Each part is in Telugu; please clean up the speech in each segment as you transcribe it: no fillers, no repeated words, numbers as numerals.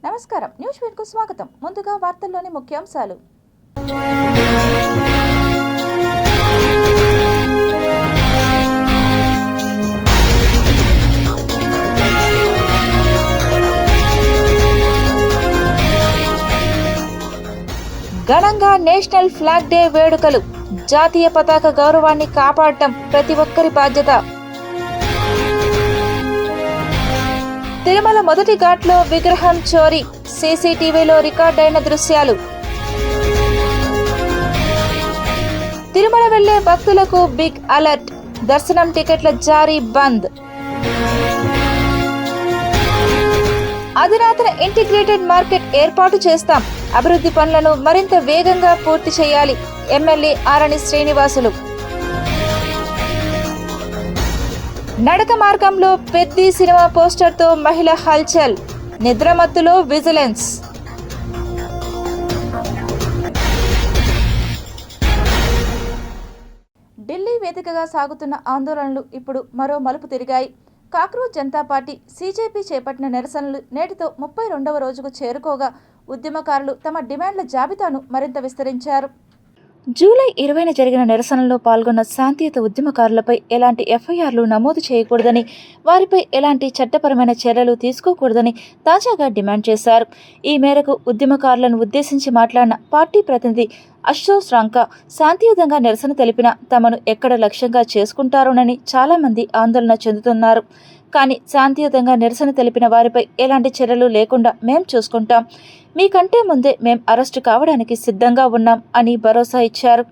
నమస్కారం, న్యూస్ ఫీడ్ కు స్వాగతం. ముందుగా వార్తల్లోని ముఖ్యాంశాలు. ఘనంగా నేషనల్ ఫ్లాగ్ డే వేడుకలు. జాతీయ పతాక గౌరవాన్ని కాపాడటం ప్రతి ఒక్కరి బాధ్యత. తిరుమల మొదటి ఘాట్లో విగ్రహం చోరీ, సీసీటీవీలో రికార్డైన దృశ్యాలు. తిరుమల వెళ్లే భక్తులకు బిగ్ అలర్ట్, దర్శనం టికెట్ల జారీ బంద్. అధునాతన ఇంటిగ్రేటెడ్ మార్కెట్ ఏర్పాటు చేస్తాం, అభివృద్ధి పనులను మరింత వేగంగా పూర్తి చేయాలి. ఎమ్మెల్యే ఆరణి శ్రీనివాసులు. నడక మార్గంలో పెద్ది సినిమా పోస్టర్తో మహిళ హల్చల్, నిద్రమత్తులో విజిలెన్స్. ఢిల్లీ వేదికగా సాగుతున్న ఆందోళనలు ఇప్పుడు మరో మలుపు తిరిగాయి. కాక్రోచ్ జనతా పార్టీ సీజేపీ చేపట్టిన నిరసనలు నేటితో 32వ రోజుకు చేరుకోగా ఉద్యమకారులు తమ డిమాండ్ల జాబితాను మరింత విస్తరించారు. జూలై 20న జరిగిన నిరసనలో పాల్గొన్న శాంతియుత ఉద్యమకారులపై ఎలాంటి ఎఫ్ఐఆర్లు నమోదు చేయకూడదని, వారిపై ఎలాంటి చట్టపరమైన చర్యలు తీసుకోకూడదని తాజాగా డిమాండ్ చేశారు. ఈ మేరకు ఉద్యమకారులను ఉద్దేశించి మాట్లాడిన పార్టీ ప్రతినిధి అశోక్ రాంకా శాంతియుతంగా నిరసన తెలిపిన తమను ఎక్కడ లక్ష్యంగా చేసుకుంటారోనని చాలామంది ఆందోళన చెందుతున్నారు. కానీ శాంతియుతంగా నిరసన తెలిపిన వారిపై ఎలాంటి చర్యలు లేకుండా మేం చూసుకుంటాం, మీకంటే ముందే మేం అరెస్టు కావడానికి సిద్ధంగా ఉన్నాం అని భరోసా ఇచ్చారు.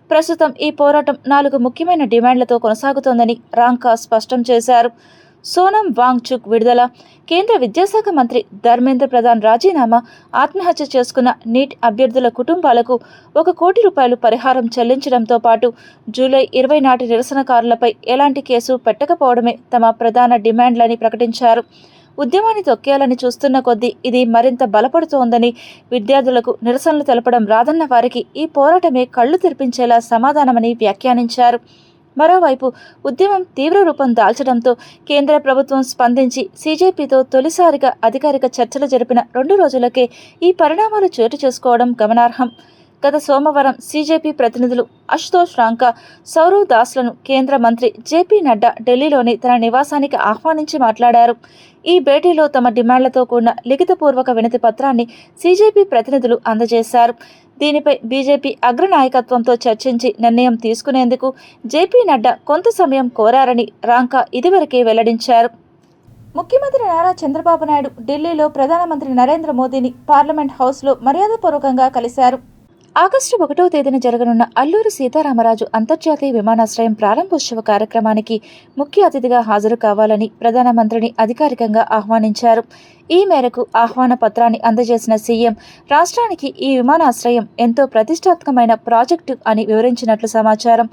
ప్రస్తుతం ఈ పోరాటం 4 ముఖ్యమైన డిమాండ్లతో కొనసాగుతోందని రాంకా స్పష్టం చేశారు. సోనం వాంగ్చుక్ విడుదల, కేంద్ర విద్యాశాఖ మంత్రి ధర్మేంద్ర ప్రధాన్ రాజీనామా, ఆత్మహత్య చేసుకున్న నీట్ అభ్యర్థుల కుటుంబాలకు 1 కోటి రూపాయలు పరిహారం చెల్లించడంతో పాటు జూలై 20 నాటి నిరసనకారులపై ఎలాంటి కేసు పెట్టకపోవడమే తమ ప్రధాన డిమాండ్లని ప్రకటించారు. ఉద్యమాన్ని తొక్కేయాలని చూస్తున్న కొద్దీ ఇది మరింత బలపడుతోందని, విద్యార్థులకు నిరసనలు తెలపడం రాదన్న వారికి ఈ పోరాటమే కళ్లు తెరిపించేలా సమాధానమని వ్యాఖ్యానించారు. మరోవైపు ఉద్యమం తీవ్ర రూపం దాల్చడంతో కేంద్ర ప్రభుత్వం స్పందించి సీజేపీతో తొలిసారిగా అధికారిక చర్చలు జరిపిన 2 రోజులకే ఈ పరిణామాలు చోటు చేసుకోవడం గమనార్హం. గత సోమవారం సీజేపీ ప్రతినిధులు అశోక్ రాంకా, సౌరవ్ దాస్లను కేంద్ర మంత్రి జేపీ నడ్డా ఢిల్లీలోని తన నివాసానికి ఆహ్వానించి మాట్లాడారు. ఈ భేటీలో తమ డిమాండ్లతో కూడిన లిఖితపూర్వక వినతి పత్రాన్ని సీజేపీ ప్రతినిధులు అందజేశారు. దీనిపై బీజేపీ అగ్రనాయకత్వంతో చర్చించి నిర్ణయం తీసుకునేందుకు జేపీ నడ్డా కొంత సమయం కోరారని రాంకా ఇదివరకే వెల్లడించారు. ముఖ్యమంత్రి నారా చంద్రబాబు నాయుడు ఢిల్లీలో ప్రధానమంత్రి నరేంద్ర మోదీని పార్లమెంట్ హౌస్లో మర్యాదపూర్వకంగా కలిశారు. ఆగస్టు 1వ తేదీన జరగనున్న అల్లూరి సీతారామరాజు అంతర్జాతీయ విమానాశ్రయం ప్రారంభోత్సవ కార్యక్రమానికి ముఖ్య అతిథిగా హాజరు కావాలని ప్రధానమంత్రిని అధికారికంగా ఆహ్వానించారు. ఈ మేరకు ఆహ్వాన పత్రాన్ని అందజేసిన సీఎం రాష్ట్రానికి ఈ విమానాశ్రయం ఎంతో ప్రతిష్టాత్మకమైన ప్రాజెక్టు అని వివరించినట్లు సమాచారం.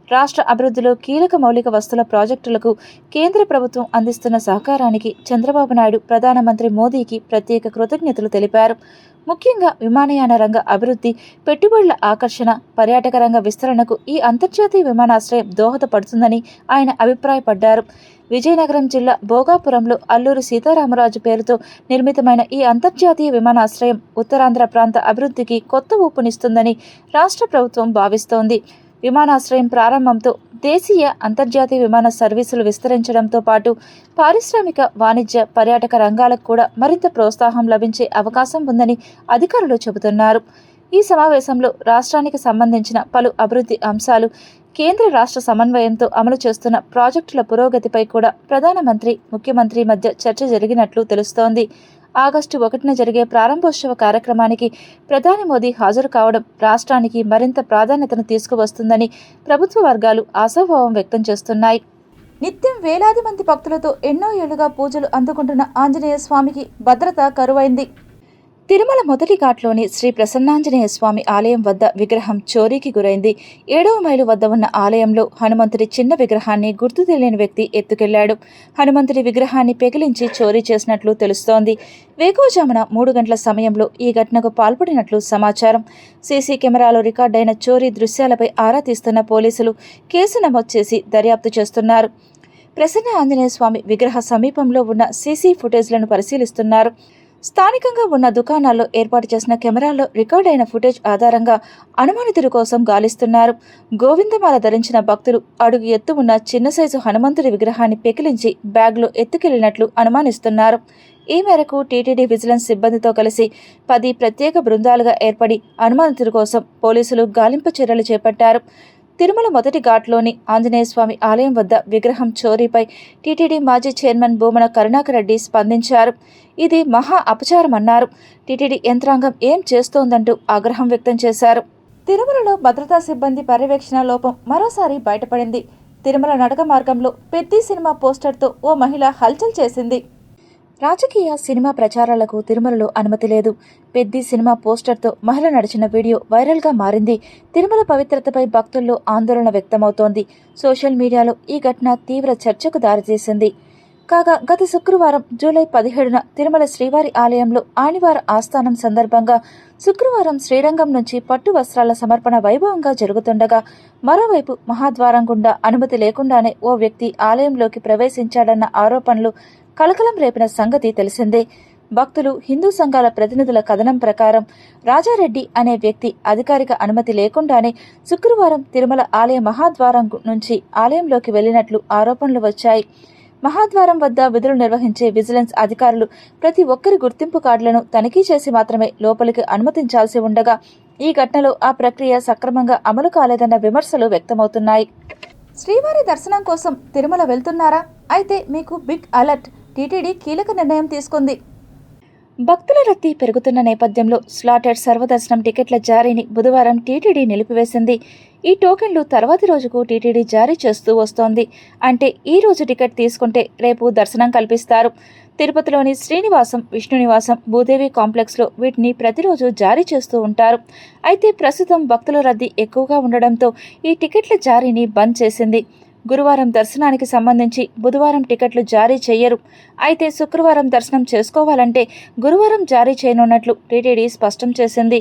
రాష్ట్ర అభివృద్ధిలో కీలక మౌలిక వస్తుల ప్రాజెక్టులకు కేంద్ర ప్రభుత్వం అందిస్తున్న సహకారానికి చంద్రబాబు నాయుడు ప్రధానమంత్రి మోదీకి ప్రత్యేక కృతజ్ఞతలు తెలిపారు. ముఖ్యంగా విమానయాన రంగ అభివృద్ధి, పెట్టుబడుల ఆకర్షణ, పర్యాటక రంగ విస్తరణకు ఈ అంతర్జాతీయ విమానాశ్రయం దోహదపడుతుందని ఆయన అభిప్రాయపడ్డారు. విజయనగరం జిల్లా భోగాపురంలో అల్లూరి సీతారామరాజు పేరుతో నిర్మితమైన ఈ అంతర్జాతీయ విమానాశ్రయం ఉత్తరాంధ్ర ప్రాంత అభివృద్ధికి కొత్త ఊపునిస్తుందని రాష్ట్ర ప్రభుత్వం భావిస్తోంది. విమానాశ్రయం ప్రారంభంతో దేశీయ, అంతర్జాతీయ విమాన సర్వీసులు విస్తరించడంతో పాటు పారిశ్రామిక, వాణిజ్య, పర్యాటక రంగాలకు కూడా మరింత ప్రోత్సాహం లభించే అవకాశం ఉందని అధికారులు చెబుతున్నారు. ఈ సమావేశంలో రాష్ట్రానికి సంబంధించిన పలు అభివృద్ధి అంశాలు, కేంద్ర రాష్ట్ర సమన్వయంతో అమలు చేస్తున్న ప్రాజెక్టుల పురోగతిపై కూడా ప్రధానమంత్రి, ముఖ్యమంత్రి మధ్య చర్చ జరిగినట్లు తెలుస్తోంది. ఆగస్టు 1న జరిగే ప్రారంభోత్సవ కార్యక్రమానికి ప్రధాని మోదీ హాజరు కావడం రాష్ట్రానికి మరింత ప్రాధాన్యతను తీసుకువస్తుందని ప్రభుత్వ వర్గాలు ఆశాభావం వ్యక్తం చేస్తున్నాయి. నిత్యం వేలాది మంది భక్తులతో ఎన్నో ఏళ్లుగా పూజలు అందుకుంటున్న ఆంజనేయ స్వామికి భద్రత కరువైంది. తిరుమల మొదటి ఘాట్లోని శ్రీ ప్రసన్నాంజనేయ స్వామి ఆలయం వద్ద విగ్రహం చోరీకి గురైంది. 7వ మైలు వద్ద ఉన్న ఆలయంలో హనుమంతుడి చిన్న విగ్రహాన్ని గుర్తు తెలియని వ్యక్తి ఎత్తుకెళ్లాడు. హనుమంతుడి విగ్రహాన్ని పెకిలించి చోరీ చేసినట్లు తెలుస్తోంది. వేకువజామున 3 గంటల సమయంలో ఈ ఘటనకు పాల్పడినట్లు సమాచారం. సీసీ కెమెరాలో రికార్డైన చోరీ దృశ్యాలపై ఆరా తీస్తున్న పోలీసులు కేసు నమోదు చేసి దర్యాప్తు చేస్తున్నారు. ప్రసన్న ఆంజనేయ స్వామి విగ్రహ సమీపంలో ఉన్న సీసీ ఫుటేజ్లను పరిశీలిస్తున్నారు. స్థానికంగా ఉన్న దుకాణాల్లో ఏర్పాటు చేసిన కెమెరాల్లో రికార్డ్ అయిన ఫుటేజ్ ఆధారంగా అనుమానితుడి కోసం గాలిస్తున్నారు. గోవిందమాల ధరించిన భక్తులు అడుగు ఎత్తు ఉన్న చిన్న సైజు హనుమంతుడి విగ్రహాన్ని పెకిలించి బ్యాగ్లో ఎత్తుకెళ్లినట్లు అనుమానిస్తున్నారు. ఈ మేరకు టీటీడీ విజిలెన్స్ సిబ్బందితో కలిసి 10 ప్రత్యేక బృందాలుగా ఏర్పడి అనుమానితుడి కోసం పోలీసులు గాలింపు చర్యలు చేపట్టారు. తిరుమల మొదటి ఘాట్లోని ఆంజనేయస్వామి ఆలయం వద్ద విగ్రహం చోరీపై టీటీడీ మాజీ చైర్మన్ భూమన కరుణాకర్ రెడ్డి స్పందించారు. ఇది మహా అపచారమన్నారు. టీటీడీ యంత్రాంగం ఏం చేస్తోందంటూ ఆగ్రహం వ్యక్తం చేశారు. తిరుమలలో భద్రతా సిబ్బంది పర్యవేక్షణ లోపం మరోసారి బయటపడింది. తిరుమల నడక మార్గంలో పెద్ది సినిమా పోస్టర్తో ఓ మహిళ హల్చల్ చేసింది. రాజకీయ సినిమా ప్రచారాలకు తిరుమలలో అనుమతి లేదు. పెద్ది సినిమా పోస్టర్తో మహిళ నడిచిన వీడియో వైరల్గా మారింది. తిరుమల పవిత్రతపై భక్తుల్లో ఆందోళన వ్యక్తమవుతోంది. సోషల్ మీడియాలో ఈ ఘటన తీవ్ర చర్చకు దారితీసింది. కాగా గత శుక్రవారం జూలై 17న తిరుమల శ్రీవారి ఆలయంలో ఆనివార ఆస్థానం సందర్భంగా శుక్రవారం శ్రీరంగం నుంచి పట్టు వస్త్రాల సమర్పణ వైభవంగా జరుగుతుండగా మరోవైపు మహాద్వారం గుండా అనుమతి లేకుండానే ఓ వ్యక్తి ఆలయంలోకి ప్రవేశించాడన్న ఆరోపణలు కలకలం రేపిన సంగతి తెలిసిందే. భక్తులు, హిందూ సంఘాల ప్రతినిధుల కథనం ప్రకారం రాజారెడ్డి అనే వ్యక్తి అధికారిక అనుమతి లేకుండానే శుక్రవారం తిరుమల ఆలయ మహాద్వారం నుంచి ఆలయంలోకి వెళ్లినట్లు ఆరోపణలు వచ్చాయి. మహాద్వారం వద్ద విధులు నిర్వహించే విజిలెన్స్ అధికారులు ప్రతి ఒక్కరి గుర్తింపు కార్డులను తనిఖీ చేసి మాత్రమే లోపలికి అనుమతించాల్సి ఉండగా ఈ ఘటనలో ఆ ప్రక్రియ సక్రమంగా అమలు కాలేదన్న విమర్శలు వ్యక్తమవుతున్నాయి. శ్రీవారి దర్శనం కోసం తిరుమల వెళ్తున్నారా? అయితే మీకు బిగ్ అలర్ట్. టీటీడీ కీలక నిర్ణయం తీసుకుంది. భక్తుల రద్దీ పెరుగుతున్న నేపథ్యంలో స్లాటెడ్ సర్వదర్శనం టికెట్ల జారీని బుధవారం టీటీడీ నిలిపివేసింది. ఈ టోకెన్లు తర్వాతి రోజుకు టీటీడీ జారీ చేస్తూ వస్తోంది. అంటే ఈ రోజు టికెట్ తీసుకుంటే రేపు దర్శనం కల్పిస్తారు. తిరుపతిలోని శ్రీనివాసం, విష్ణునివాసం, భూదేవి కాంప్లెక్స్లో వీటిని ప్రతిరోజు జారీ చేస్తూ ఉంటారు. అయితే ప్రస్తుతం భక్తుల రద్దీ ఎక్కువగా ఉండడంతో ఈ టికెట్ల జారీని బంద్ చేసింది. గురువారం దర్శనానికి సంబంధించి బుధవారం టికెట్లు జారీ చేయరు. అయితే శుక్రవారం దర్శనం చేసుకోవాలంటే గురువారం జారీ చేయనున్నట్లు టీటీడీ స్పష్టం చేసింది.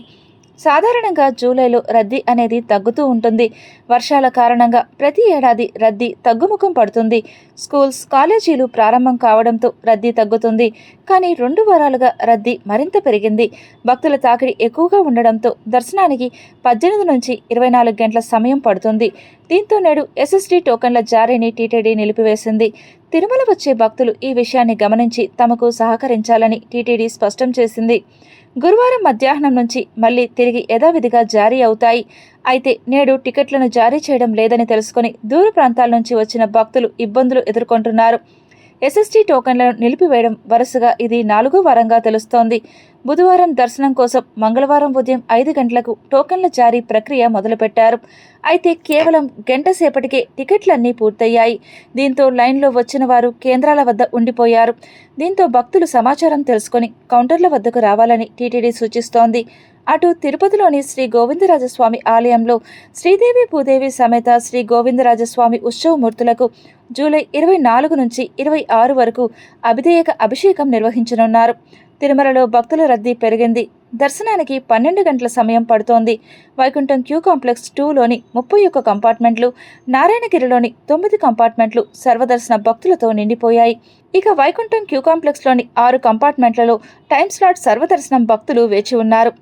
సాధారణంగా జూలైలో రద్దీ అనేది తగ్గుతూ ఉంటుంది. వర్షాల కారణంగా ప్రతి ఏడాది రద్దీ తగ్గుముఖం పడుతుంది. స్కూల్స్, కాలేజీలు ప్రారంభం కావడంతో రద్దీ తగ్గుతుంది. కానీ 2 వారాలుగా రద్దీ మరింత పెరిగింది. భక్తుల తాకిడి ఎక్కువగా ఉండడంతో దర్శనానికి 18 నుంచి 24 గంటల సమయం పడుతుంది. దీంతో నేడు ఎస్ఎస్డీ టోకెన్ల జారీని టీటీడీ నిలిపివేసింది. తిరుమల వచ్చే భక్తులు ఈ విషయాన్ని గమనించి తమకు సహకరించాలని టీటీడీ స్పష్టం చేసింది. గురువారం మధ్యాహ్నం నుంచి మళ్లీ తిరిగి యథావిధిగా జారీ అవుతాయి. అయితే నేడు టికెట్లను జారీ చేయడం లేదని తెలుసుకుని దూర ప్రాంతాల నుంచి వచ్చిన భక్తులు ఇబ్బందులు ఎదుర్కొంటున్నారు. ఎస్ఎస్టీ టోకెన్లను నిలిపివేయడం వరుసగా ఇది 4వ వారంగా తెలుస్తోంది. బుధవారం దర్శనం కోసం మంగళవారం ఉదయం 5 గంటలకు టోకెన్ల జారీ ప్రక్రియ మొదలుపెట్టారు. అయితే కేవలం గంట సేపటికే టికెట్లన్నీ పూర్తయ్యాయి. దీంతో లైన్లో వచ్చిన వారు కేంద్రాల వద్ద ఉండిపోయారు. దీంతో భక్తులు సమాచారం తెలుసుకుని కౌంటర్ల వద్దకు రావాలని టీటీడీ సూచిస్తోంది. అటు తిరుపతిలోని శ్రీ గోవిందరాజస్వామి ఆలయంలో శ్రీదేవి భూదేవి సమేత శ్రీ గోవిందరాజస్వామి ఉత్సవమూర్తులకు జూలై 24 నుంచి 26 వరకు అభిధేయక అభిషేకం నిర్వహించనున్నారు. తిరుమలలో భక్తుల రద్దీ పెరిగింది. దర్శనానికి 12 గంటల సమయం పడుతోంది. వైకుంఠం క్యూ కాంప్లెక్స్ 2లోని 31 కంపార్ట్మెంట్లు, నారాయణగిరిలోని 9 కంపార్ట్మెంట్లు సర్వదర్శన భక్తులతో నిండిపోయాయి. ఇక వైకుంఠం క్యూ కాంప్లెక్స్లోని 6 కంపార్ట్మెంట్లలో టైం స్లాట్ సర్వదర్శనం భక్తులు వేచి ఉన్నారు.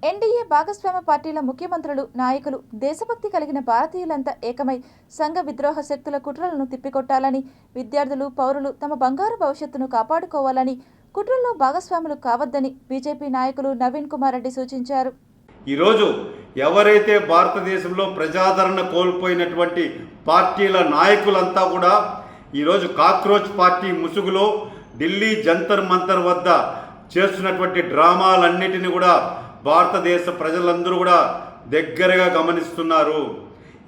ఎన్డీఏ భాగస్వామ్య పార్టీల ముఖ్యమంత్రులు, నాయకులు, దేశభక్తి కలిగిన భారతీయులంతా ఏకమై సంఘ విద్రోహ శక్తుల కుట్రలను తిప్పికొట్టాలని, విద్యార్థులు, పౌరులు తమ బంగారు భవిష్యత్తును కాపాడుకోవాలని, కుట్రల్లో భాగస్వాములు కావద్దని బీజేపీ నాయకులు నవీన్ కుమార్ రెడ్డి సూచించారు. ఈరోజు ఎవరైతే భారతదేశంలో ప్రజాదరణ కోల్పోయినటువంటి పార్టీల నాయకులంతా కూడా ఈరోజు కాక్రోచ్ పార్టీ ముసుగులో ఢిల్లీ జంతర్ మంతర్ వద్ద చేస్తున్నటువంటి డ్రామాలన్నిటిని కూడా భారతదేశ ప్రజలందరూ కూడా దగ్గరగా గమనిస్తున్నారు.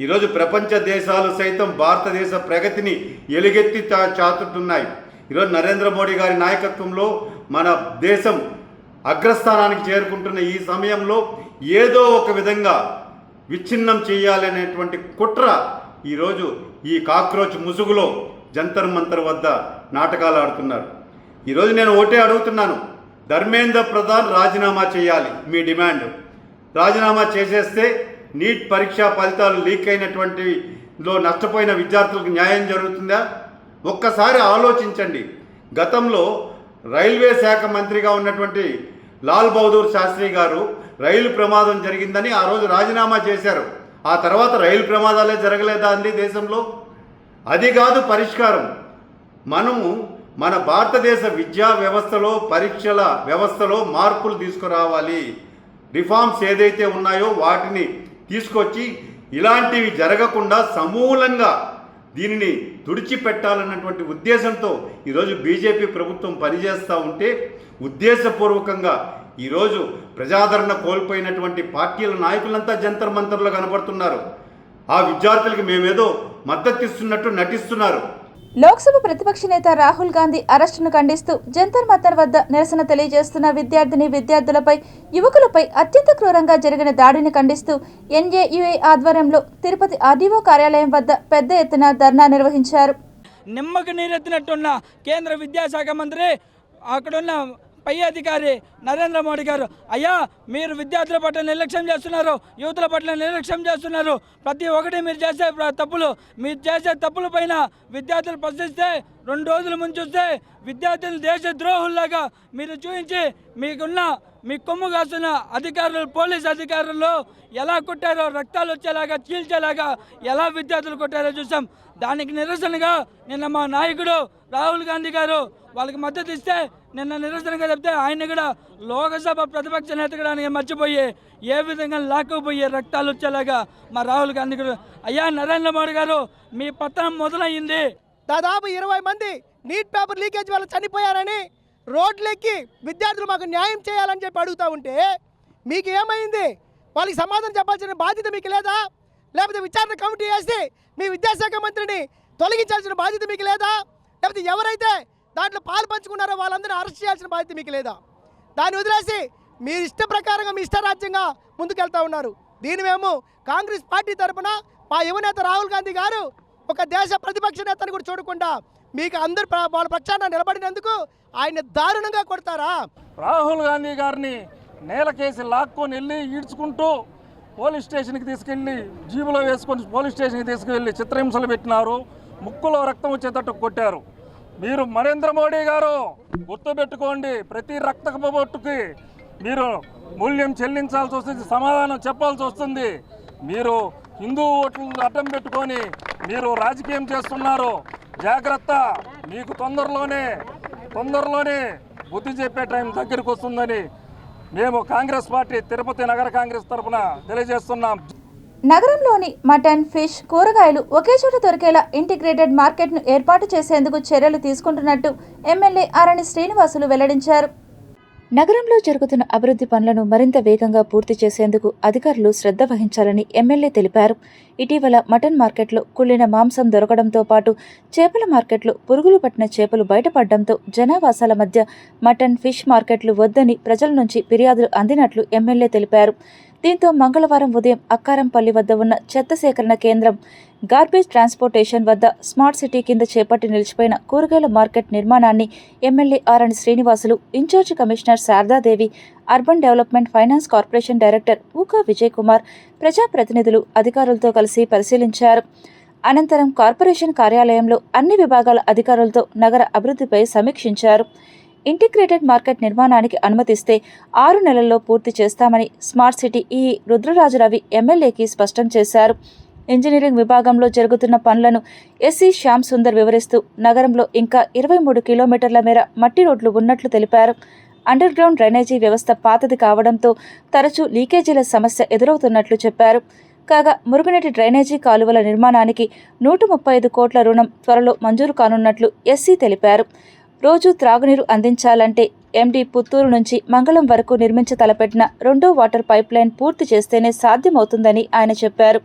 ఈరోజు ప్రపంచ దేశాలు సైతం భారతదేశ ప్రగతిని ఎలుగెత్తి చాటుతున్నాయి. ఈరోజు నరేంద్ర మోడీ గారి నాయకత్వంలో మన దేశం అగ్రస్థానానికి చేరుకుంటున్న ఈ సమయంలో ఏదో ఒక విధంగా విచ్ఛిన్నం చేయాలనేటువంటి కుట్ర ఈరోజు ఈ కాక్రోచ్ ముసుగులో జంతర్ మంతర్ వద్ద నాటకాలు ఆడుతున్నారు. ఈరోజు నేను ఒకటే అడుగుతున్నాను, ధర్మేంద్ర ప్రధాన్ రాజీనామా చేయాలి. మీ డిమాండ్ రాజీనామా చేసేస్తే నీట్ పరీక్షా ఫలితాలు లీక్ అయినటువంటిలో నష్టపోయిన విద్యార్థులకు న్యాయం జరుగుతుందా? ఒక్కసారి ఆలోచించండి. గతంలో రైల్వే శాఖ మంత్రిగా ఉన్నటువంటి లాల్ బహదూర్ శాస్త్రి గారు రైలు ప్రమాదం జరిగిందని ఆ రోజు రాజీనామా చేశారు. ఆ తర్వాత రైలు ప్రమాదాలే జరగలేదా అండి దేశంలో? అది కాదు పరిష్కారం. మనము మన భారతదేశ విద్యా వ్యవస్థలో, పరీక్షల వ్యవస్థలో మార్పులు తీసుకురావాలి. రిఫార్మ్స్ ఏదైతే ఉన్నాయో వాటిని తీసుకొచ్చి ఇలాంటివి జరగకుండా సమూలంగా దీనిని తుడిచిపెట్టాలన్నటువంటి ఉద్దేశంతో ఈరోజు బీజేపీ ప్రభుత్వం పనిచేస్తూ ఉంటే, ఉద్దేశపూర్వకంగా ఈరోజు ప్రజాదరణ కోల్పోయినటువంటి పార్టీల నాయకులంతా జంతర్ మంతర్లో కనబడుతున్నారు. ఆ విద్యార్థులకు మేమేదో మద్దతు ఇస్తున్నట్టు నటిస్తున్నారు. లోక్సభ ప్రతిపక్ష నేత రాహుల్ గాంధీ అరెస్టును ఖండిస్తూ జంతర్ మంతర్ వద్ద నిరసన తెలియజేస్తున్న విద్యార్థులపై, యువకులపై అత్యంత క్రూరంగా జరిగిన దాడిని ఖండిస్తూ ఎన్ఏయుఏ ఆధ్వర్యంలో తిరుపతి ఆర్డీఓ కార్యాలయం వద్ద పెద్ద ఎత్తున ధర్నా నిర్వహించారు. నిమ్మకు నీరెత్తినట్టున్న కేంద్ర విద్యాశాఖ మంత్రి, అక్కడున్న పై అధికారి నరేంద్ర మోడీ గారు, అయ్యా మీరు విద్యార్థుల పట్ల నిర్లక్ష్యం చేస్తున్నారు, యువతుల పట్ల నిర్లక్ష్యం చేస్తున్నారు. ప్రతి ఒక్కటి మీరు చేసే తప్పుల పైన విద్యార్థులు ప్రశ్నిస్తే 2 రోజుల ముందు చూస్తే విద్యార్థులు దేశ ద్రోహుల్లాగా మీరు చూపించి మీ కొమ్ము కాస్తున్న అధికారులు, పోలీస్ అధికారులు ఎలా కొట్టారో, రక్తాలు వచ్చేలాగా, చీల్చేలాగా ఎలా విద్యార్థులు కొట్టారో చూసాం. దానికి నిరసనగా నిన్న మా నాయకుడు రాహుల్ గాంధీ గారు వాళ్ళకి మద్దతు ఇస్తే, నిన్న నిరసనగా చెప్తే ఆయన కూడా లోకసభ ప్రతిపక్ష నేతగా మర్చిపోయి ఏ విధంగా లాక్కుపోయి రక్తాలు వచ్చేలాగా మా రాహుల్ గాంధీ గారు, అయ్యా నరేంద్ర మోడీ గారు మీ పతనం మొదలయ్యింది. దాదాపు 20 మంది నీట్ పేపర్ లీకేజ్ వల్ల చనిపోయారని రోడ్లెక్కి విద్యార్థులు మాకు న్యాయం చేయాలని చెప్పి అడుగుతూ ఉంటే మీకు ఏమైంది? వాళ్ళకి సమాధానం చెప్పాల్సిన బాధ్యత మీకు లేదా? లేకపోతే విచారణ కమిటీ వేసి మీ విద్యాశాఖ మంత్రిని తొలగించాల్సిన బాధ్యత మీకు లేదా? లేకపోతే ఎవరైతే దాంట్లో పాలు పంచుకున్నారో వాళ్ళందరినీ అరెస్ట్ చేయాల్సిన బాధ్యత మీకు లేదా? దాన్ని వదిలేసి మీరు ఇష్ట ప్రకారంగా మీ ఇష్టరాజ్యంగా ముందుకెళ్తా ఉన్నారు. దీని మేము కాంగ్రెస్ పార్టీ తరఫున మా యువనేత రాహుల్ గాంధీ గారు ఒక దేశ ప్రతిపక్ష నేతను కూడా చూడకుండా మీకు అందరు వాళ్ళ పక్షాన నిలబడినందుకు ఆయన దారుణంగా కొడతారా? రాహుల్ గాంధీ గారిని నేలకేసి లాక్కొని వెళ్ళి ఈడ్చుకుంటూ పోలీస్ స్టేషన్కి తీసుకెళ్ళి, జీబులో వేసుకొని పోలీస్ స్టేషన్కి తీసుకువెళ్ళి చిత్రహింసలు పెట్టినారు. ముక్కులో రక్తం వచ్చేటట్టు కొట్టారు. మీరు నరేంద్ర మోడీ గారు గుర్తుపెట్టుకోండి, ప్రతి రక్తపు బొట్టుకి మీరు మూల్యం చెల్లించాల్సి వస్తుంది, సమాధానం చెప్పాల్సి వస్తుంది. మీరు హిందూ ఓట్లు అడ్డం పెట్టుకొని మీరు రాజకీయం చేస్తున్నారు. జాగ్రత్త, మీకు తొందరలోనే బుద్ధి చెప్పే టైం దగ్గరికి వస్తుందని మేము కాంగ్రెస్ పార్టీ తిరుపతి నగర కాంగ్రెస్ తరఫున తెలియజేస్తున్నాం. నగరంలోని మటన్, ఫిష్, కూరగాయలు ఒకే చోట దొరికేలా ఇంటిగ్రేటెడ్ మార్కెట్ను ఏర్పాటు చేసేందుకు చర్యలు తీసుకుంటున్నట్టు ఎమ్మెల్యే ఆరణి శ్రీనివాసులు వెల్లడించారు. నగరంలో జరుగుతున్న అభివృద్ధి పనులను మరింత వేగంగా పూర్తి చేసేందుకు అధికారులు శ్రద్ధ వహించాలని ఎమ్మెల్యే తెలిపారు. ఇటీవల మటన్ మార్కెట్లో కుళ్ళిన మాంసం దొరకడంతో పాటు చేపల మార్కెట్లో పురుగులు పట్టిన చేపలు బయటపడడంతో జనావాసాల మధ్య మటన్, ఫిష్ మార్కెట్లు వద్దని ప్రజల నుంచి ఫిర్యాదులు అందినట్లు ఎమ్మెల్యే తెలిపారు. దీంతో మంగళవారం ఉదయం అక్కారంపల్లి వద్ద ఉన్న చెత్త సేకరణ కేంద్రం, గార్బేజ్ ట్రాన్స్పోర్టేషన్ వద్ద స్మార్ట్ సిటీ కింద చేపట్టి నిలిచిపోయిన కూరగాయల మార్కెట్ నిర్మాణాన్ని MLA Arani Srinivasulu, incharge commissioner Sharadadevi, urban development finance corporation director Ooka Vijay Kumar, ప్రజాప్రతినిధులు, అధికారులతో కలిసి పరిశీలించారు. అనంతరం కార్పొరేషన్ కార్యాలయంలో అన్ని విభాగాల అధికారులతో నగర అభివృద్ధిపై సమీక్షించారు. ఇంటిగ్రేటెడ్ మార్కెట్ నిర్మాణానికి అనుమతిస్తే 6 నెలల్లో పూర్తి చేస్తామని స్మార్ట్ సిటీ ఈ రుద్రరాజరవి ఎమ్మెల్యేకి స్పష్టం చేశారు. ఇంజనీరింగ్ విభాగంలో జరుగుతున్న పనులను ఎస్సీ శ్యామ్ సుందర్ వివరిస్తూ నగరంలో ఇంకా 23 కిలోమీటర్ల మేర మట్టి రోడ్లు ఉన్నట్లు తెలిపారు. అండర్ గ్రౌండ్ డ్రైనేజీ వ్యవస్థ పాతది కావడంతో తరచూ లీకేజీల సమస్య ఎదురవుతున్నట్లు చెప్పారు. కాగా మురుగునీటి డ్రైనేజీ కాలువల నిర్మాణానికి 135 కోట్ల రుణం త్వరలో మంజూరు కానున్నట్లు ఎస్సీ తెలిపారు. రోజు త్రాగునీరు అందించాలంటే ఎండీ పుత్తూరు నుంచి మంగళం వరకు నిర్మించ తలపెట్టిన 2వ వాటర్ పైప్లైన్ పూర్తి చేస్తేనే సాధ్యమవుతుందని ఆయన చెప్పారు.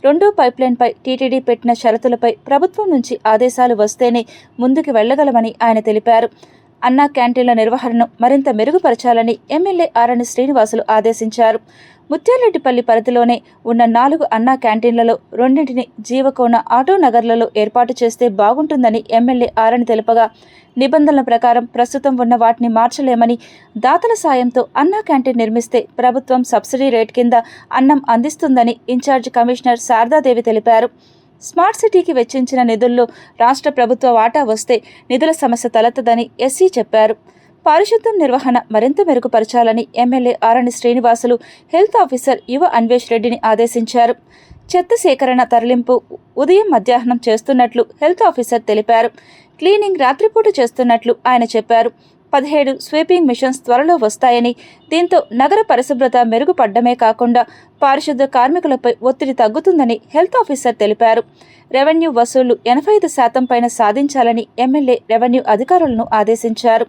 2వ పైప్లైన్పై టీటీడీ పెట్టిన షరతులపై ప్రభుత్వం నుంచి ఆదేశాలు వస్తేనే ముందుకు వెళ్లగలమని ఆయన తెలిపారు. అన్నా క్యాంటీన్ల నిర్వహణను మరింత మెరుగుపరచాలని ఎమ్మెల్యే ఆరణి శ్రీనివాసులు ఆదేశించారు. ముత్యాలరెడ్డిపల్లి పరిధిలోనే ఉన్న 4 అన్నా క్యాంటీన్లలో 2ంటిని జీవకోన ఆటో నగర్లలో ఏర్పాటు చేస్తే బాగుంటుందని ఎమ్మెల్యే ఆరణి తెలుపగా, నిబంధనల ప్రకారం ప్రస్తుతం ఉన్న వాటిని మార్చలేమని, దాతల సాయంతో అన్నా క్యాంటీన్ నిర్మిస్తే ప్రభుత్వం సబ్సిడీ రేట్ కింద అన్నం అందిస్తుందని ఇన్ఛార్జి కమిషనర్ శారదాదేవి తెలిపారు. స్మార్ట్ సిటీకి వెచ్చించిన నిధుల్లో రాష్ట్ర ప్రభుత్వ వాటా వస్తే నిధుల సమస్య తలెత్తదని ఎస్సీ చెప్పారు. పారిశుద్ధ్యం నిర్వహణ మరింత మెరుగుపరచాలని MLA Arani Srinivasulu health officer యువ అన్వేష్ రెడ్డిని ఆదేశించారు. చెత్త సేకరణ తరలింపు ఉదయం మధ్యాహ్నం చేస్తున్నట్లు హెల్త్ ఆఫీసర్ తెలిపారు. క్లీనింగ్ రాత్రిపూట చేస్తున్నట్లు ఆయన చెప్పారు. 17 స్వీపింగ్ మిషన్స్ త్వరలో వస్తాయని, దీంతో నగర పరిశుభ్రత మెరుగుపడ్డమే కాకుండా పారిశుద్ధ కార్మికులపై ఒత్తిడి తగ్గుతుందని హెల్త్ ఆఫీసర్ తెలిపారు. రెవెన్యూ వసూళ్లు 85% పైన సాధించాలని ఎమ్మెల్యే రెవెన్యూ అధికారులను ఆదేశించారు.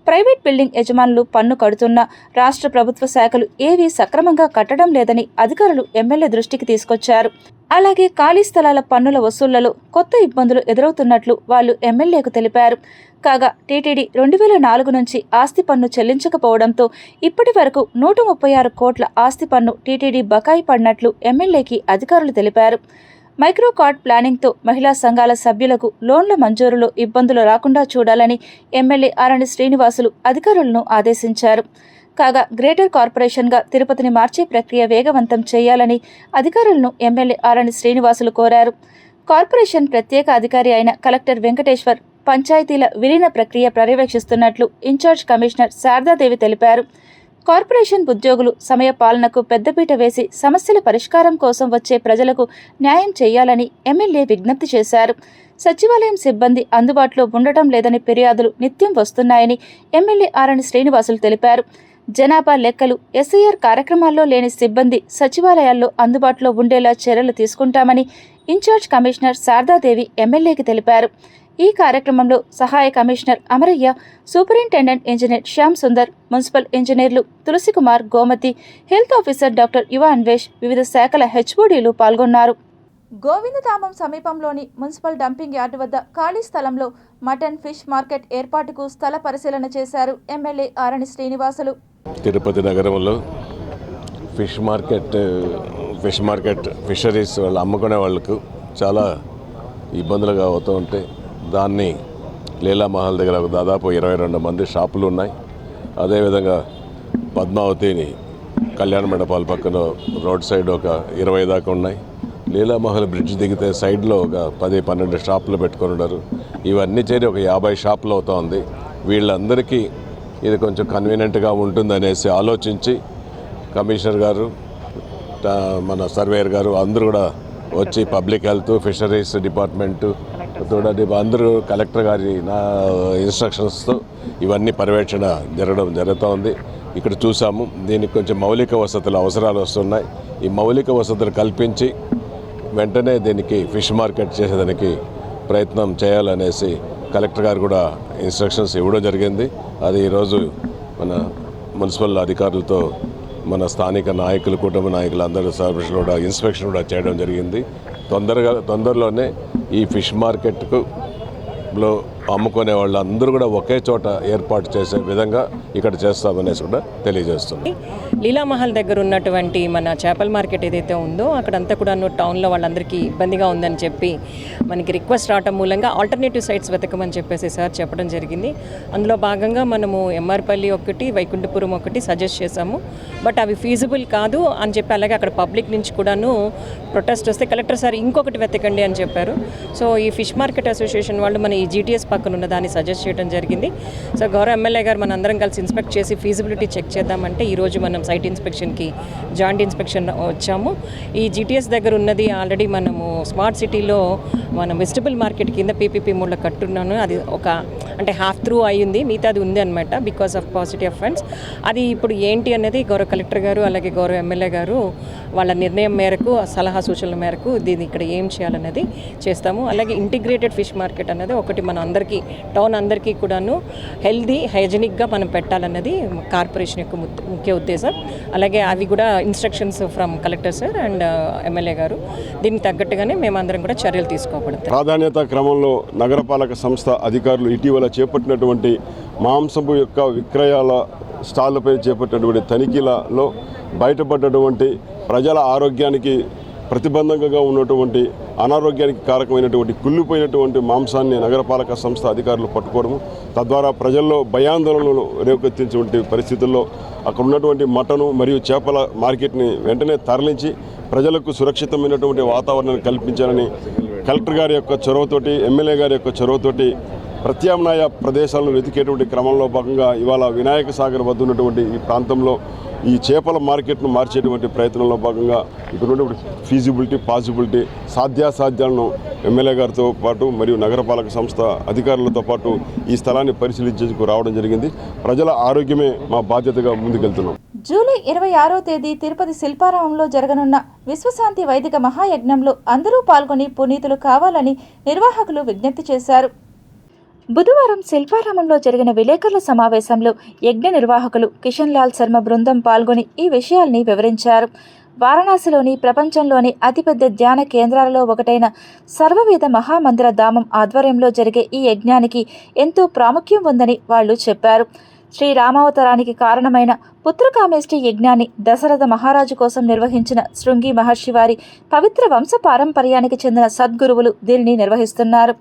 ప్రైవేట్ బిల్డింగ్ యజమానులు పన్ను కడుతున్న రాష్ట్ర ప్రభుత్వ శాఖలు ఏవీ సక్రమంగా కట్టడం లేదని అధికారులు ఎమ్మెల్యే దృష్టికి తీసుకొచ్చారు. అలాగే ఖాళీ స్థలాల పన్నుల వసూళ్లలో కొత్త ఇబ్బందులు ఎదురవుతున్నట్లు వాళ్ళు ఎమ్మెల్యేకు తెలిపారు. కాగా టీటీడీ 2004 నుంచి ఆస్తి పన్ను చెల్లించకపోవడంతో ఇప్పటి వరకు 136 కోట్ల ఆస్తి పన్ను టీటీడీ బకాయి పడినట్లు ఎమ్మెల్యేకి అధికారులు తెలిపారు. మైక్రో కార్డ్ ప్లానింగ్తో మహిళా సంఘాల సభ్యులకు లోన్ల మంజూరులో ఇబ్బందులు రాకుండా చూడాలని ఎమ్మెల్యే ఆరణి శ్రీనివాసులు అధికారులను ఆదేశించారు. కాగా గ్రేటర్ కార్పొరేషన్గా తిరుపతిని మార్చే ప్రక్రియ వేగవంతం చేయాలని అధికారులను ఎమ్మెల్యే ఆరణి శ్రీనివాసులు కోరారు. కార్పొరేషన్ ప్రత్యేక అధికారి అయిన కలెక్టర్ వెంకటేశ్వర్ పంచాయతీల విలీన ప్రక్రియ పర్యవేక్షిస్తున్నట్లు ఇన్ఛార్జ్ కమిషనర్ శారదాదేవి తెలిపారు. కార్పొరేషన్ ఉద్యోగులు సమయ పాలనకు పెద్దపీట వేసి సమస్యల పరిష్కారం కోసం వచ్చే ప్రజలకు న్యాయం చేయాలని ఎమ్మెల్యే విజ్ఞప్తి చేశారు. సచివాలయం సిబ్బంది అందుబాటులో ఉండటం లేదని ఫిర్యాదులు నిత్యం వస్తున్నాయని ఎమ్మెల్యే ఆరణి శ్రీనివాసులు తెలిపారు. జనాభా లెక్కలు, ఎస్ఐఆర్ కార్యక్రమాల్లో లేని సిబ్బంది సచివాలయాల్లో అందుబాటులో ఉండేలా చర్యలు తీసుకుంటామని ఇన్ఛార్జ్ కమిషనర్ శారదాదేవి ఎమ్మెల్యేకి తెలిపారు. ఈ కార్యక్రమంలో సహాయ commissioner Amaraiah, superintendent engineer Shyam Sundar, municipal ఇంజనీర్లు Tulasikumar, Gomathi, health officer doctor Yuva Anvesh, వివిధ శాఖల హెచ్ఓడీలు పాల్గొన్నారు. గోవిందధామం సమీపంలోని మున్సిపల్ డంపింగ్ యార్డు వద్ద ఖాళీ స్థలంలో మటన్, ఫిష్ మార్కెట్ ఏర్పాటుకు స్థల పరిశీలన చేశారు ఎమ్మెల్యే ఆరణి శ్రీనివాసులు. తిరుపతి నగరంలో ఫిష్ మార్కెట్ ఫిషరీస్ వాళ్ళు అమ్ముకునే వాళ్ళకు చాలా ఇబ్బందులుగా అవుతూ ఉంటాయి. దాన్ని లీలామహల్ దగ్గర దాదాపు 22 మంది షాపులు ఉన్నాయి. అదేవిధంగా పద్మావతిని కళ్యాణ మండపాల పక్కన రోడ్ సైడ్ ఒక 20 దాకా ఉన్నాయి. లీలామహల్ బ్రిడ్జ్ దిగితే సైడ్లో ఒక 10-12 షాపులు పెట్టుకొని ఉన్నారు. ఇవన్నీ చేరి ఒక 50 షాపులు అవుతూ ఉంది. వీళ్ళందరికీ ఇది కొంచెం కన్వీనియంట్గా ఉంటుందనేసి ఆలోచించి కమిషనర్ గారు, మన సర్వేయర్ గారు అందరూ కూడా వచ్చి పబ్లిక్ హెల్త్, ఫిషరీస్ డిపార్ట్మెంటు అందరూ కలెక్టర్ గారి ఇన్స్ట్రక్షన్స్తో ఇవన్నీ పర్యవేక్షణ జరుగుతూ ఉంది. ఇక్కడ చూసాము. దీనికి కొంచెం మౌలిక వసతుల అవసరాలు వస్తున్నాయి. ఈ మౌలిక వసతులు కల్పించి వెంటనే దీనికి ఫిష్ మార్కెట్ చేసేదానికి ప్రయత్నం చేయాలనేసి కలెక్టర్ గారు కూడా ఇన్స్ట్రక్షన్స్ ఇవ్వడం జరిగింది. అది ఈరోజు మన మున్సిపల్ అధికారులతో, మన స్థానిక నాయకులు, కుటుంబ నాయకులు అందరూ సర్వీసులు కూడా ఇన్స్పెక్షన్ కూడా చేయడం జరిగింది. తొందరలోనే ఈ ఫిష్ మార్కెట్లో అమ్ముకునే వాళ్ళు అందరూ కూడా ఒకే చోట ఏర్పాటు చేసే విధంగా ఇక్కడ చేస్తామనేసి కూడా తెలియజేస్తుంది. లీలామహల్ దగ్గర ఉన్నటువంటి మన చేపల మార్కెట్ ఏదైతే ఉందో అక్కడంతా కూడా టౌన్లో వాళ్ళందరికీ ఇబ్బందిగా ఉందని చెప్పి మనకి రిక్వెస్ట్ రావటం మూలంగా ఆల్టర్నేటివ్ సైట్స్ వెతకమని చెప్పేసి సార్ చెప్పడం జరిగింది. అందులో భాగంగా మనము ఎంఆర్పల్లి ఒకటి, వైకుంఠపురం ఒకటి సజెస్ట్ చేశాము. బట్ అవి ఫీజిబుల్ కాదు అని చెప్పి, అలాగే అక్కడ పబ్లిక్ నుంచి కూడాను ప్రొటెస్ట్ వస్తే కలెక్టర్ సార్ ఇంకొకటి వెతకండి అని చెప్పారు. సో ఈ ఫిష్ మార్కెట్ అసోసియేషన్ వాళ్ళు మన ఈ జీటీఎస్ పక్కన ఉన్న దాన్ని సజెస్ట్ చేయడం జరిగింది. సో గౌరవ ఎమ్మెల్యే గారు మన అందరం కలిసి ఇన్స్పెక్ట్ చేసి ఫీజిబిలిటీ చెక్ చేద్దామంటే ఈరోజు మనం సైట్ ఇన్స్పెక్షన్కి జాయింట్ ఇన్స్పెక్షన్ వచ్చాము. ఈ జీటీఎస్ దగ్గర ఉన్నది ఆల్రెడీ మనము స్మార్ట్ సిటీలో మనం వెజిటబుల్ మార్కెట్ కింద పీపీపీ మూడ్లో కట్టున్నాను. అది ఒక అంటే హాఫ్ త్రూ అయ్యింది, మిగతాది ఉంది అనమాట because of positive of funds. అది ఇప్పుడు ఏంటి అనేది గౌరవ కలెక్టర్ గారు అలాగే గౌరవ ఎమ్మెల్యే గారు వాళ్ళ నిర్ణయం మేరకు, సలహా సూచనల మేరకు దీన్ని ఇక్కడ ఏం చేయాలనేది చేస్తాము. అలాగే ఇంటిగ్రేటెడ్ ఫిష్ మార్కెట్ అనేది ఒకటి మన అందరికీ, టౌన్ అందరికీ కూడాను హెల్దీ, హైజెనిక్గా మనం పెట్టాలన్నది కార్పొరేషన్ యొక్క ముఖ్య ఉద్దేశం. అలాగే అవి కూడా instructions from collector sir and MLA గారు. దీనికి తగ్గట్టుగానే మేమందరం కూడా చర్యలు తీసుకోబడతాం. ప్రాధాన్యత క్రమంలో నగరపాలక సంస్థ అధికారులు ఇటీవల చేపట్టినటువంటి మాంసపు యొక్క విక్రయాల స్టాళ్లపై చేపట్టినటువంటి తనిఖీలలో బయటపడ్డటువంటి ప్రజల ఆరోగ్యానికి ప్రతిబంధకంగా ఉన్నటువంటి, అనారోగ్యానికి కారకమైనటువంటి కుళ్ళిపోయినటువంటి మాంసాన్ని నగరపాలక సంస్థ అధికారులు పట్టుకోవడము, తద్వారా ప్రజల్లో భయాందోళనలు రేకెత్తించేటువంటి పరిస్థితుల్లో అక్కడ ఉన్నటువంటి మటను మరియు చేపల మార్కెట్ని వెంటనే తరలించి ప్రజలకు సురక్షితమైనటువంటి వాతావరణాన్ని కల్పించాలని కలెక్టర్ గారి యొక్క చొరవతోటి, ఎమ్మెల్యే గారి యొక్క చొరవతోటి ప్రత్యామ్నాయ ప్రదేశాలను వెతికేటువంటి క్రమంలో భాగంగా ఇవాళ వినాయక సాగర్ వద్ద ఉన్నటువంటి ఈ ప్రాంతంలో ఈ చేపల మార్కెట్ను మార్చేటువంటి ప్రయత్నంలో భాగంగా ఇక్కడ ఉన్నటువంటి ఫీజిబిలిటీ పాసిబిలిటీ సాధ్యాసాధ్యాలను ఎమ్మెల్యే గారితో పాటు మరియు నగరపాలక సంస్థ అధికారులతో పాటు ఈ స్థలాన్ని పరిశీలించేందుకు రావడం జరిగింది. ప్రజల ఆరోగ్యమే మా బాధ్యతగా ముందుకెళ్తున్నాం. జూలై 26వ తేదీ తిరుపతి శిల్పారామంలో జరగనున్న విశ్వశాంతి వైదిక మహాయజ్ఞంలో అందరూ పాల్గొని పునీతులు కావాలని నిర్వాహకులు విజ్ఞప్తి చేశారు. బుధవారం శిల్పారామంలో జరిగిన విలేకరుల సమావేశంలో యజ్ఞ నిర్వాహకులు కిషన్ లాల్ శర్మ బృందం పాల్గొని ఈ విషయాల్ని వివరించారు. వారణాసిలోని ప్రపంచంలోని అతిపెద్ద ధ్యాన కేంద్రాలలో ఒకటైన సర్వవేద మహామందిర ధామం ఆధ్వర్యంలో జరిగే ఈ యజ్ఞానికి ఎంతో ప్రాముఖ్యం ఉందని వాళ్ళు చెప్పారు. శ్రీరామావతారానికి కారణమైన పుత్రకామేష్టి యజ్ఞాన్ని దశరథ మహారాజు కోసం నిర్వహించిన శృంగి మహర్షి వారి పవిత్ర వంశ పారంపర్యానికి చెందిన సద్గురువులు దీనిని నిర్వహిస్తున్నారు.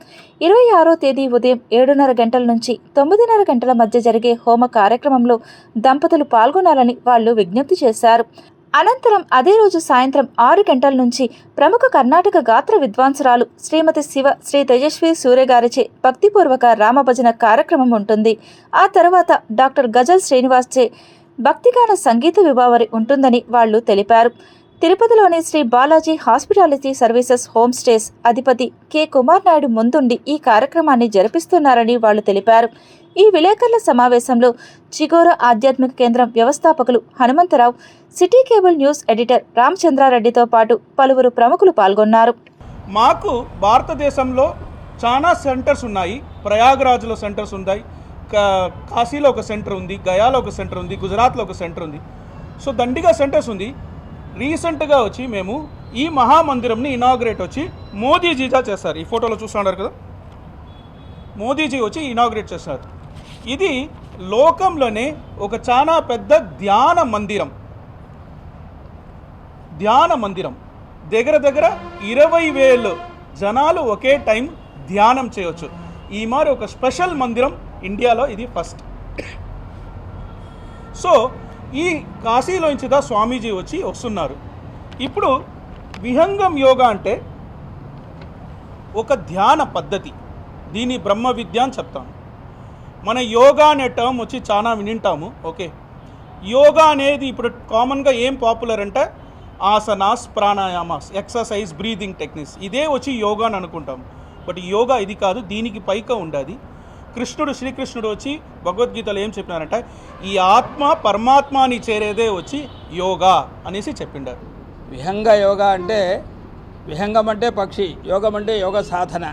26వ తేదీ ఉదయం 7:30 గంటల నుంచి 9:30 గంటల మధ్య జరిగే హోమ కార్యక్రమంలో దంపతులు పాల్గొనాలని వాళ్ళు విజ్ఞప్తి చేశారు. అనంతరం అదే రోజు సాయంత్రం 6 గంటల నుంచి ప్రముఖ కర్ణాటక గాత్ర విద్వాంసురాలు శ్రీమతి శివ శ్రీ తేజస్వి సూర్య గారిచే భక్తిపూర్వక రామభజన కార్యక్రమం ఉంటుంది. ఆ తర్వాత డాక్టర్ గజల్ శ్రీనివాస్ చే భక్తిగాన సంగీత విభావరి ఉంటుందని వాళ్ళు తెలిపారు. తిరుపతిలోని Shri Balaji hospitality services home stays అధిపతి కె కుమార్ నాయుడు ముందుండి ఈ కార్యక్రమాన్ని జరిపిస్తున్నారని వాళ్ళు తెలిపారు. ఈ విలేకరుల సమావేశంలో చిగోర ఆధ్యాత్మిక కేంద్రం వ్యవస్థాపకులు Hanumantharao, city cable news editor రామచంద్రారెడ్డితో పాటు పలువురు ప్రముఖులు పాల్గొన్నారు. మాకు భారతదేశంలో చాలా సెంటర్స్ ఉన్నాయి. ప్రయాగ్రాజ్లో సెంటర్స్ ఉన్నాయి, కాశీలో ఒక సెంటర్ ఉంది, గయాలో ఒక సెంటర్ ఉంది, గుజరాత్లో ఒక సెంటర్ ఉంది. సో దండిగా సెంటర్స్ ఉంది. రీసెంట్గా వచ్చి మేము ఈ మహామందిరంని ఇనాగ్రేట్ వచ్చి మోదీజీజా చేస్తారు. ఈ ఫోటోలో చూస్తున్నారు కదా, మోదీజీ వచ్చి ఇనాగ్రేట్ చేస్తారు. ఇది లోకంలోనే ఒక చాలా పెద్ద ధ్యాన మందిరం. దగ్గర 20,000 జనాలు ఒకే టైం ధ్యానం చేయవచ్చు. ఈ మరి ఒక స్పెషల్ మందిరం ఇండియాలో ఇది ఫస్ట్. సో ఈ కాశీలోంచి స్వామీజీ వస్తున్నారు. ఇప్పుడు విహంగం యోగా అంటే ఒక ధ్యాన పద్ధతి. దీని బ్రహ్మ విద్య అని చెప్తాను. మన యోగా అనే టర్మ్ వచ్చి చాలా వినింటాము. ఓకే, యోగా అనేది ఇప్పుడు కామన్గా ఏం పాపులర్ అంటే asanas, pranayamas, exercise, breathing techniques, ఇదే వచ్చి యోగా అని అనుకుంటాము. బట్ యోగా ఇది కాదు, దీనికి పైగా ఉండదు. శ్రీకృష్ణుడు వచ్చి భగవద్గీతలో ఏం చెప్పినారంటే ఈ ఆత్మ పరమాత్మని చేరేదే వచ్చి యోగా అనేసి చెప్పిండారు. విహంగ యోగా అంటే, విహంగం అంటే పక్షి, యోగం అంటే యోగ సాధన.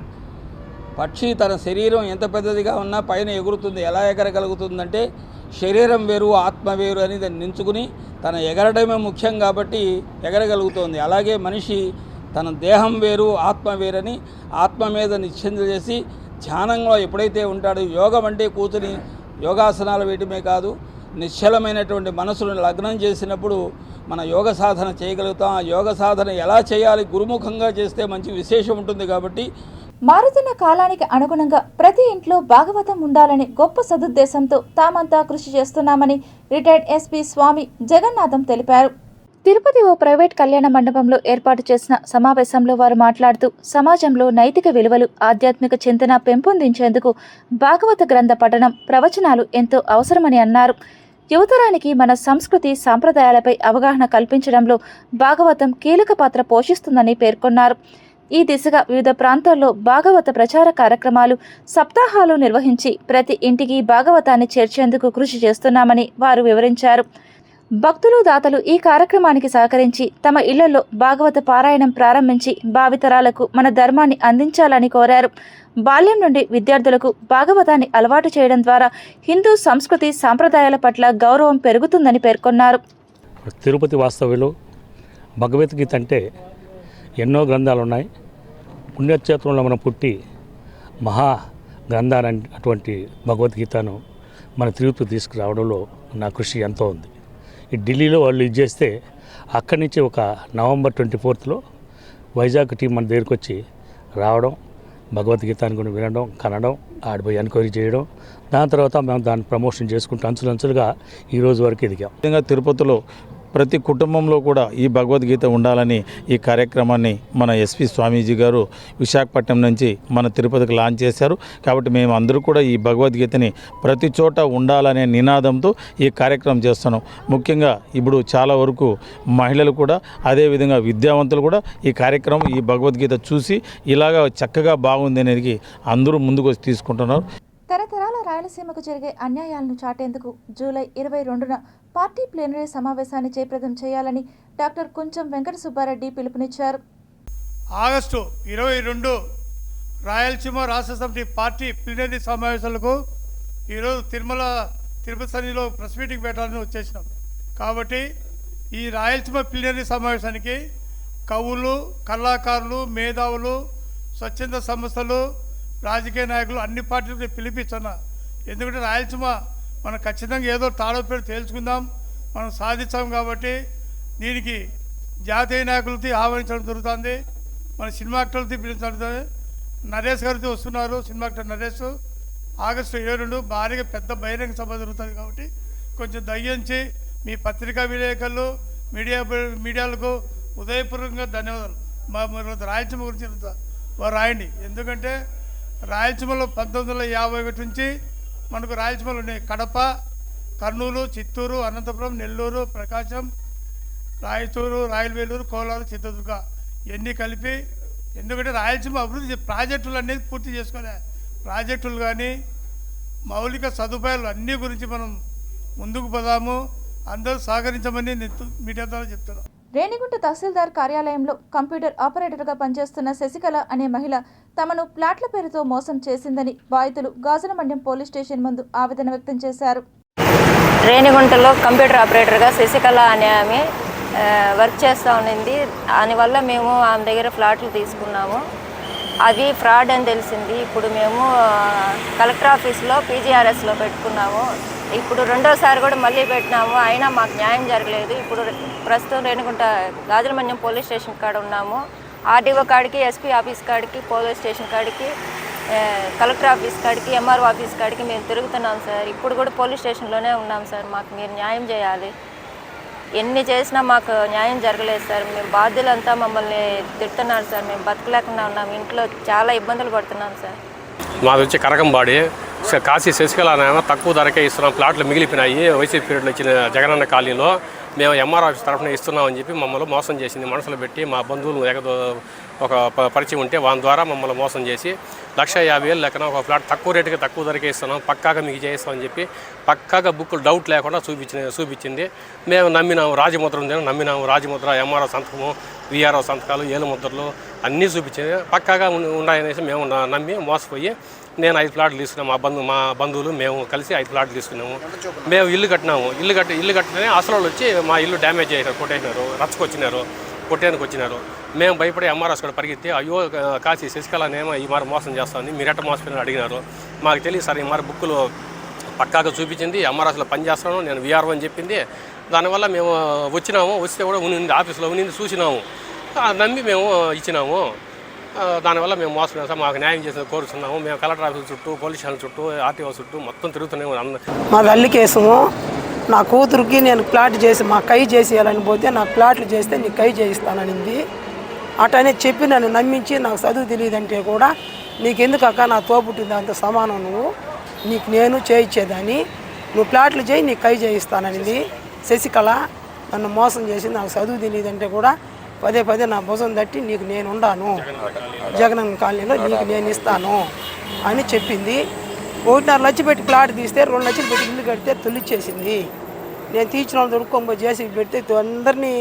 పక్షి తన శరీరం ఎంత పెద్దదిగా ఉన్నా పైన ఎగురుతుంది. ఎలా ఎగరగలుగుతుందంటే శరీరం వేరు ఆత్మ వేరు అని దాన్ని నించుకుని తన ఎగరడమే ముఖ్యం కాబట్టి ఎగరగలుగుతుంది. అలాగే మనిషి తన దేహం వేరు ఆత్మ వేరని ఆత్మ మీద నిశ్చంద చేసి ధ్యానంలో ఎప్పుడైతే ఉంటాడో, యోగం అంటే కూర్చుని యోగాసనాలు వేయటమే కాదు, నిశ్చలమైనటువంటి మనసును లగ్నం చేసినప్పుడు మన యోగ సాధన చేయగలుగుతాం. ఆ యోగ సాధన ఎలా చేయాలి, గురుముఖంగా చేస్తే మంచి విశేషం ఉంటుంది. కాబట్టి మారుతున్న కాలానికి అనుగుణంగా ప్రతి ఇంట్లో భాగవతం ఉండాలని గొప్ప సదుద్దేశంతో తామంతా కృషి చేస్తున్నామని రిటైర్డ్ ఎస్పీ స్వామి జగన్నాథం తెలిపారు. తిరుపతి ఓ ప్రైవేట్ కళ్యాణ మండపంలో ఏర్పాటు చేసిన సమావేశంలో వారు మాట్లాడుతూ సమాజంలో నైతిక విలువలు, ఆధ్యాత్మిక చింతన పెంపొందించేందుకు భాగవత గ్రంథ పఠనం, ప్రవచనాలు ఎంతో అవసరమని అన్నారు. యువతరానికి మన సంస్కృతి సాంప్రదాయాలపై అవగాహన కల్పించడంలో భాగవతం కీలక పాత్ర పోషిస్తుందని పేర్కొన్నారు. ఈ దిశగా వివిధ ప్రాంతాల్లో భాగవత ప్రచార కార్యక్రమాలు, సప్తాహాలు నిర్వహించి ప్రతి ఇంటికి భాగవతాన్ని చేర్చేందుకు కృషి చేస్తున్నామని వారు వివరించారు. భక్తులు, దాతలు ఈ కార్యక్రమానికి సహకరించి తమ ఇళ్లలో భాగవత పారాయణం ప్రారంభించి భావితరాలకు మన ధర్మాన్ని అందించాలని కోరారు. బాల్యం నుండి విద్యార్థులకు భాగవతాన్ని అలవాటు చేయడం ద్వారా హిందూ సంస్కృతి సాంప్రదాయాల పట్ల గౌరవం పెరుగుతుందని పేర్కొన్నారు. తిరుపతి వాస్తవ్యులు భగవద్గీత అంటే ఎన్నో గ్రంథాలు ఉన్నాయి. పుణ్యక్షేత్రంలో మనం పుట్టి మహా గ్రంథాన్ని అటువంటి భగవద్గీతను మన తిరుపతి తీసుకురావడంలో నా కృషి ఎంతో ఉంది. ఈ ఢిల్లీలో వాళ్ళు ఇది చేస్తే అక్కడి నుంచి ఒక నవంబర్ 24th వైజాగ్ టీం మన దగ్గరికి వచ్చి రావడం, భగవద్గీతాన్ని కూడా వినడం, కనడం, ఆడిపోయి ఎంక్వైరీ చేయడం, దాని తర్వాత మేము దాన్ని ప్రమోషన్ చేసుకుంటూ అంచులంచులుగా ఈ రోజు వరకు ఎదిగాం. ముఖ్యంగా తిరుపతిలో ప్రతి కుటుంబంలో కూడా ఈ భగవద్గీత ఉండాలని ఈ కార్యక్రమాన్ని మన ఎస్పి స్వామీజీ గారు విశాఖపట్నం నుంచి మన తిరుపతికి లాంచ్ చేశారు. కాబట్టి మేము అందరూ కూడా ఈ భగవద్గీతని ప్రతి చోట ఉండాలనే నినాదంతో ఈ కార్యక్రమం చేస్తున్నాం. ముఖ్యంగా ఇప్పుడు చాలా వరకు మహిళలు కూడా అదేవిధంగా విద్యావంతులు కూడా ఈ కార్యక్రమం ఈ భగవద్గీత చూసి ఇలాగా చక్కగా బాగుంది అనేది అందరూ ముందుకు వచ్చి తీసుకుంటున్నారు. తరతరాల రాయలసీమకు జరిగే అన్యాయాలను చాటేందుకు జూలై 22న పార్టీ ప్లీనరీ సమావేశాన్ని జయప్రదం చేయాలని డాక్టర్ కుంచం వెంకట సుబ్బారెడ్డి పిలుపునిచ్చారు. ఆగస్టు 22 రాయలసీమ రాష్ట్ర సమితి పార్టీ ప్లీనరీ సమావేశాలకు ఈరోజు తిరుపతి సన్నిధిలో ప్రెస్ మీటింగ్ పెట్టాలని వచ్చేసినాం. కాబట్టి ఈ రాయలసీమ ప్లీనరీ సమావేశానికి కవులు, కళాకారులు, మేధావులు, స్వచ్ఛంద సంస్థలు, రాజకీయ నాయకులు అన్ని పార్టీలకు పిలిపించన్నా. ఎందుకంటే రాయలసీమ మనం ఖచ్చితంగా ఏదో తాడో పేరు తేల్చుకుందాం, మనం సాధించాం. కాబట్టి దీనికి జాతీయ నాయకులతో ఆహ్వానించడం జరుగుతుంది. మన సినిమా యాక్టర్లతో పిలిపించడం. నరేష్ గారితో వస్తున్నారు, సినిమా యాక్టర్ నరేష్. ఆగస్టు 22 భారీగా పెద్ద బహిరంగ సభ జరుగుతుంది. కాబట్టి కొంచెం దయ్యించి మీ పత్రికా విలేకరులు, మీడియాలకు ఉదయపూర్వకంగా ధన్యవాదాలు. మా రాయలసీమ గురించి వారు రాయండి. ఎందుకంటే రాయలసీమలో 1951 నుంచి మనకు రాయలసీమలు ఉన్నాయి. కడప, కర్నూలు, చిత్తూరు, అనంతపురం, నెల్లూరు, ప్రకాశం, రాయచూరు, రాయలవేలూరు, కోలారు, చిత్రదుర్గ ఇవన్నీ కలిపి. ఎందుకంటే రాయలసీమ అభివృద్ధి ప్రాజెక్టులు అనేది పూర్తి చేసుకోలే. ప్రాజెక్టులు కానీ మౌలిక సదుపాయాలు అన్నీ గురించి మనం ముందుకు పోదాము. అందరూ సహకరించమని మీడియా ద్వారా చెప్తున్నాం. రేణిగుంట తహసీల్దార్ కార్యాలయంలో కంప్యూటర్ ఆపరేటర్గా పనిచేస్తున్న శశికళ అనే మహిళ తమను ప్లాట్ల పేరుతో మోసం చేసిందని బాధితులు గాజులమండ్యం పోలీస్ స్టేషన్ ముందు ఆవేదన వ్యక్తం చేశారు. రేణిగుంటలో కంప్యూటర్ ఆపరేటర్గా శశికళ అనే ఆమె వర్క్ చేస్తూ ఉండింది. దానివల్ల మేము ఆమె దగ్గర ఫ్లాట్లు తీసుకున్నాము. అది ఫ్రాడ్ అని తెలిసింది. ఇప్పుడు మేము కలెక్టర్ ఆఫీస్లో పీజీఆర్ఎస్లో పెట్టుకున్నాము. ఇప్పుడు రెండోసారి కూడా మళ్ళీ పెట్టినాము, అయినా మాకు న్యాయం జరగలేదు. ఇప్పుడు ప్రస్తుతం రేణిగుంట గాజులమండ్యం పోలీస్ స్టేషన్ కాడ ఉన్నాము. ఆర్డీఓ కాడికి, ఎస్పీ ఆఫీస్ కాడికి, పోలీస్ స్టేషన్ కాడికి, కలెక్టర్ ఆఫీస్ కాడికి, ఎంఆర్ఓ ఆఫీస్ కాడికి మేము తిరుగుతున్నాం సార్. ఇప్పుడు కూడా పోలీస్ స్టేషన్లోనే ఉన్నాం సార్. మాకు మీరు న్యాయం చేయాలి. ఎన్ని చేసినా మాకు న్యాయం జరగలేదు సార్. మేము బాధ్యులంతా మమ్మల్ని తిడుతున్నారు సార్. మేము బతకలేకుండా ఉన్నాం. ఇంట్లో చాలా ఇబ్బందులు పడుతున్నాం సార్. మాది వచ్చి కరకంబాడి. కాశీ శశికళ తక్కువ ధరకే ఇస్తున్నాం. ప్లాట్లు మిగిలిపోయినాయి వైసీపీ పీరియడ్లో ఇచ్చిన జగనన్న కాలనీలో. మేము ఎంఆర్ ఆఫీస్ తరఫున ఇస్తున్నామని చెప్పి మమ్మల్ని మోసం చేసింది. మనసులో పెట్టి మా బంధువులు ఒక పరిచయం ఉంటే వాళ్ళ ద్వారా మమ్మల్ని మోసం చేసి 1,50,000 లెక్కన ఒక ఫ్లాట్ తక్కువ రేటుకి తక్కువ ధరకే ఇస్తున్నాం, పక్కాగా మీకు చేయిస్తామని చెప్పి పక్కాగా బుక్కులు డౌట్ లేకుండా చూపించింది. మేము నమ్మినాము. రాజముద్ర ఉంది, నమ్మినాము. రాజముద్ర, ఎంఆర్ఓ సంతకము, విఆర్ఓ సంతకాలు, ఏలు ముద్రలు అన్నీ చూపించింది. పక్కాగా ఉన్నాయనేసి మేము నమ్మి మోసపోయి నేను 5 ప్లాట్లు తీసుకున్నాము. మా బంధువులు మేము కలిసి 5 ప్లాట్లు తీసుకున్నాము. మేము ఇల్లు కట్టినాము. ఇల్లు కట్టినే అసలు వాళ్ళు వచ్చి మా ఇల్లు డ్యామేజ్ చేశారు, కొట్టేసినారు, కొట్టేందుకు వచ్చినారు. మేము భయపడి ఎంఆర్ఎస్ కూడా పరిగెత్తి అయ్యో కాశీ శశికళనేమో ఈ మారు మోసం చేస్తామని మీరు ఎట్ట మోసపోయినా అడిగినారు. మాకు తెలియదు సార్. ఈ మారు బుక్కులు పక్కాగా చూపించింది. ఎంఆర్ఎస్లో పనిచేస్తాను, నేను విఆర్ఓ అని చెప్పింది. దానివల్ల మేము వచ్చినాము. వస్తే కూడా ఉన్నింది, ఆఫీస్లో ఉన్నింది, చూసినాము, నమ్మి మేము ఇచ్చినాము. దానివల్ల మేము మోసపోయాం సార్. మాకు న్యాయం చేసి కోరుతున్నాము. మేము కలెక్టర్ ఆఫీస్ చుట్టూ, పోలీస్ స్టేషన్ చుట్టూ, ఆర్టీఓ చుట్టూ మొత్తం తిరుగుతున్నాము. మా తల్లి కేసము నా కూతురికి నేను ప్లాట్ చేసి మా కై చేసేయాలని పోతే నాకు ప్లాట్లు చేస్తే నీకు కై చేయిస్తాననింది. అటనే చెప్పి నన్ను నమ్మించి నాకు చదువు తెలియదంటే కూడా నీకెందుకు అక్క నా తోపుట్టింది అంత సమానం, నీకు నేను చేయించేదాన్ని, నువ్వు ప్లాట్లు చేయి నీకు కై చేయిస్తాననింది. శశికళ నన్ను మోసం చేసి నాకు చదువు తెలియదంటే కూడా పదే నా భుజం తట్టి నీకు నేను ఉండాను, జగనన్న కాలనీలో నీకు నేను ఇస్తాను అని చెప్పింది. 1.5 లక్షలు పెట్టి ప్లాట్ తీస్తే 2 లక్షలు పెట్టి ఇల్లు కడితే తొలిచ్చేసింది. నేను తీర్చిన వాళ్ళు దొరుకుకోబోయి చేసి పెడితే అందరినీ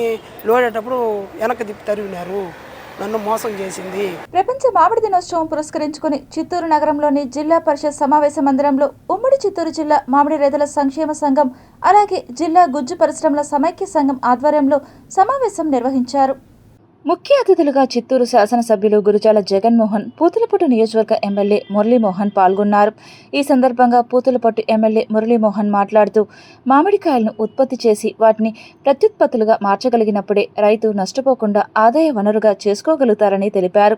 లోడేటప్పుడు వెనక్కి తిప్పి తరిగినారు. నన్ను మోసం చేసింది. ప్రపంచ మామిడి దినోత్సవం పురస్కరించుకుని చిత్తూరు నగరంలోని జిల్లా పరిషత్ సమావేశ మందిరంలో ఉమ్మడి చిత్తూరు జిల్లా మామిడి రైతుల సంక్షేమ సంఘం అలాగే జిల్లా గుజ్జు పరిశ్రమల సమైక్య సంఘం ఆధ్వర్యంలో సమావేశం నిర్వహించారు. ముఖ్య అతిథులుగా చిత్తూరు శాసనసభ్యులు గురుజాల జగన్మోహన్, పూతలపట్టు నియోజకవర్గ ఎమ్మెల్యే మురళీమోహన్ పాల్గొన్నారు. ఈ సందర్భంగా పూతలపట్టు ఎమ్మెల్యే మురళీమోహన్ మాట్లాడుతూ మామిడికాయలను ఉత్పత్తి చేసి వాటిని ప్రత్యుత్పత్తులుగా మార్చగలిగినప్పుడే రైతు నష్టపోకుండా ఆదాయ వనరుగా చేసుకోగలుగుతారని తెలిపారు.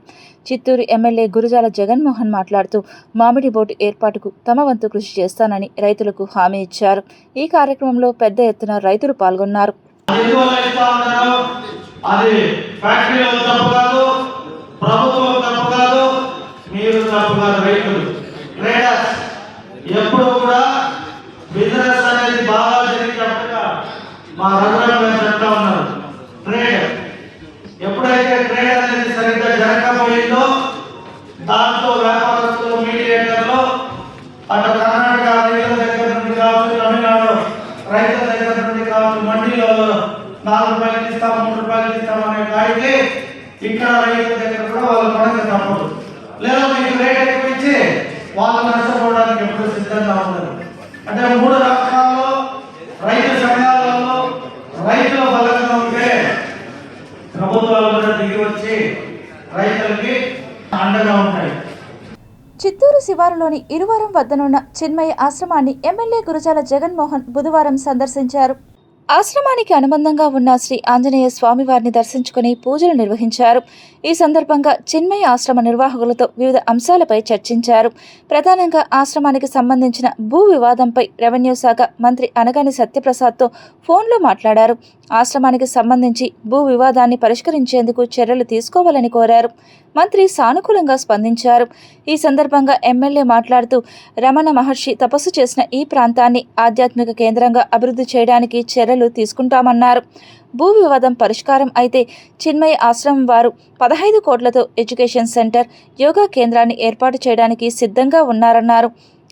చిత్తూరు ఎమ్మెల్యే గురుజాల జగన్మోహన్ మాట్లాడుతూ మామిడి బోర్డు ఏర్పాటుకు తమ వంతు కృషి చేస్తానని రైతులకు హామీ ఇచ్చారు. ఈ కార్యక్రమంలో పెద్ద ఎత్తున రైతులు పాల్గొన్నారు. ఎందువల్ల ఇస్తా ఉన్నారు? అది ఫ్యాక్టరీలో తప్పు కాదు, ప్రభుత్వం తప్పు కాదు, మీరు తప్పు కాదు. రైతులు ట్రేడర్స్ ఎప్పుడు కూడా బిజినెస్ అనేది బాగా జరిగేటట్టుగా మా రఘురామ్ గారు చెప్తా ఉన్నారు. ట్రేడ్ ఎప్పుడైతే ట్రేడ్ అనేది సరిగ్గా జరగకపోయిందో దాంతో వ్యాపారస్తులు, మీడియేటర్లు అటు కర్ణాటక రైతుల దగ్గర నుండి కావచ్చు, తమిళనాడు రైతుల దగ్గర నుండి కావచ్చు, మండీలో 4 రూపాయలు ఇస్తాం, 3 రూపాయలు ఇస్తాం అనే కాడికి ఇక్కడ రైతుల దగ్గర కూడా వాళ్ళు కొనక తప్పదు. లేదా మీకు రేట్ ఎక్కువ ఇచ్చి వాళ్ళు నష్టపోవడానికి ఎప్పుడు సిద్ధంగా ఉన్నారు. అంటే 3 రాష్ట్రాల్లో రైతు సంఘాలలో రైతుల బలంగా ఉంటే ప్రభుత్వాలు కూడా దిగి వచ్చి రైతులకి అండగా ఉంటాయి. చిత్తూరు శివారులోని ఇరువరం వద్దనున్న చిన్మయ ఆశ్రమాన్ని ఎమ్మెల్యే గురజాల జగన్మోహన్ బుధవారం సందర్శించారు. ఆశ్రమానికి అనుబంధంగా ఉన్న శ్రీ ఆంజనేయ స్వామివారిని దర్శించుకుని పూజలు నిర్వహించారు. ఈ సందర్భంగా చిన్మయ ఆశ్రమ నిర్వాహకులతో వివిధ అంశాలపై చర్చించారు. ప్రధానంగా ఆశ్రమానికి సంబంధించిన భూ వివాదంపై రెవెన్యూ శాఖ మంత్రి అనగాని సత్యప్రసాద్తో ఫోన్లో మాట్లాడారు. ఆశ్రమానికి సంబంధించి భూ వివాదాన్ని పరిష్కరించేందుకు చర్యలు తీసుకోవాలని కోరారు. మంత్రి సానుకూలంగా స్పందించారు. ఈ సందర్భంగా ఎమ్మెల్యే మాట్లాడుతూ రమణ మహర్షి తపస్సు చేసిన ఈ ప్రాంతాన్ని ఆధ్యాత్మిక కేంద్రంగా అభివృద్ధి చేయడానికి చర్యలు తీసుకుంటామన్నారు. భూ వివాదం పరిష్కారం అయితే చిన్మయ ఆశ్రమం వారు 15 కోట్లతో ఎడ్యుకేషన్ సెంటర్, యోగా కేంద్రాన్ని ఏర్పాటు చేయడానికి సిద్ధంగా ఉన్నారన్నారు.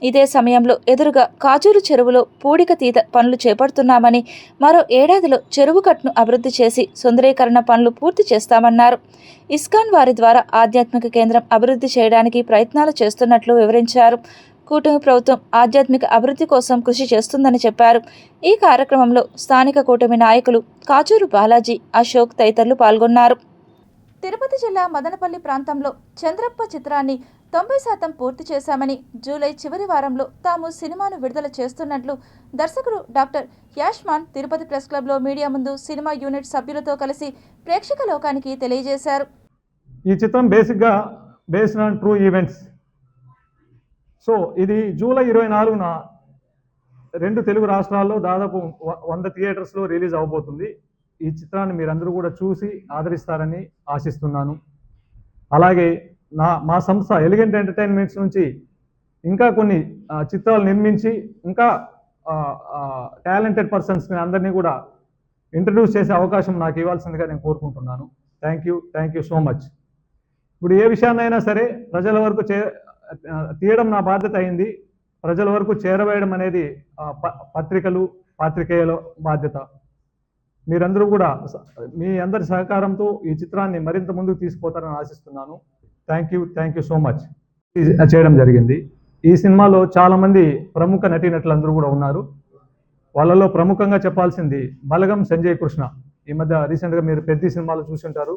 ఇదే సమయంలో ఎదురుగా కాజూరు చెరువులో పూడిక తీత పనులు చేపడుతున్నామని, మరో ఏడాదిలో చెరువు కట్టును అభివృద్ధి చేసి సుందరీకరణ పనులు పూర్తి చేస్తామన్నారు. ఇస్కాన్ వారి ద్వారా ఆధ్యాత్మిక కేంద్రం అభివృద్ధి చేయడానికి ప్రయత్నాలు చేస్తున్నట్లు వివరించారు. కూటమి ప్రభుత్వం ఆధ్యాత్మిక అభివృద్ధి కోసం కృషి చేస్తుందని చెప్పారు. ఈ కార్యక్రమంలో స్థానిక కూటమి నాయకులు కాచూరు బాలాజీ, అశోక్ తదితరులు పాల్గొన్నారు. తిరుపతి జిల్లా మదనపల్లి ప్రాంతంలో చంద్రప్ప చిత్రాన్ని 90% పూర్తి చేశామని, జూలై చివరి వారంలో తాము సినిమాను విడుదల చేస్తున్నట్లు దర్శకుడు డాక్టర్ యాష్మాన్ తిరుపతి ప్రెస్ క్లబ్లో మీడియా ముందు సినిమా యూనిట్ సభ్యులతో కలిసి ప్రేక్షక లోకానికి తెలియజేశారు. ఈ చిత్రం బేసిక్గా based on true events. So ఇది జూలై 24న 2 తెలుగు రాష్ట్రాల్లో దాదాపు 100 థియేటర్స్లో రిలీజ్ అవబోతుంది. ఈ చిత్రాన్ని మీరందరూ కూడా చూసి ఆదరిస్తారని ఆశిస్తున్నాను. అలాగే మా సంస్థ ఎలిగెంట్ ఎంటర్టైన్మెంట్స్ నుంచి ఇంకా కొన్ని చిత్రాలు నిర్మించి ఇంకా టాలెంటెడ్ పర్సన్స్ని అందరినీ కూడా ఇంట్రడ్యూస్ చేసే అవకాశం నాకు ఇవ్వాల్సిందిగా నేను కోరుకుంటున్నాను. Thank you so much. ఇప్పుడు ఏ విషయాన్నైనా సరే ప్రజల వరకు తీయడం నా బాధ్యత అయింది. ప్రజల వరకు చేరవేయడం అనేది పత్రికలు, పాత్రికేయుల బాధ్యత. మీరందరూ కూడా మీ అందరి సహకారంతో ఈ చిత్రాన్ని మరింత ముందుకు తీసుకుపోతారని ఆశిస్తున్నాను. Thank you so much. చేయడం జరిగింది. ఈ సినిమాలో చాలామంది ప్రముఖ నటీనటులందరూ కూడా ఉన్నారు. వాళ్ళలో ప్రముఖంగా చెప్పాల్సింది బలగం సంజయ్ కృష్ణ. ఈ మధ్య రీసెంట్గా మీరు పెద్ద సినిమాలు చూసుంటారు.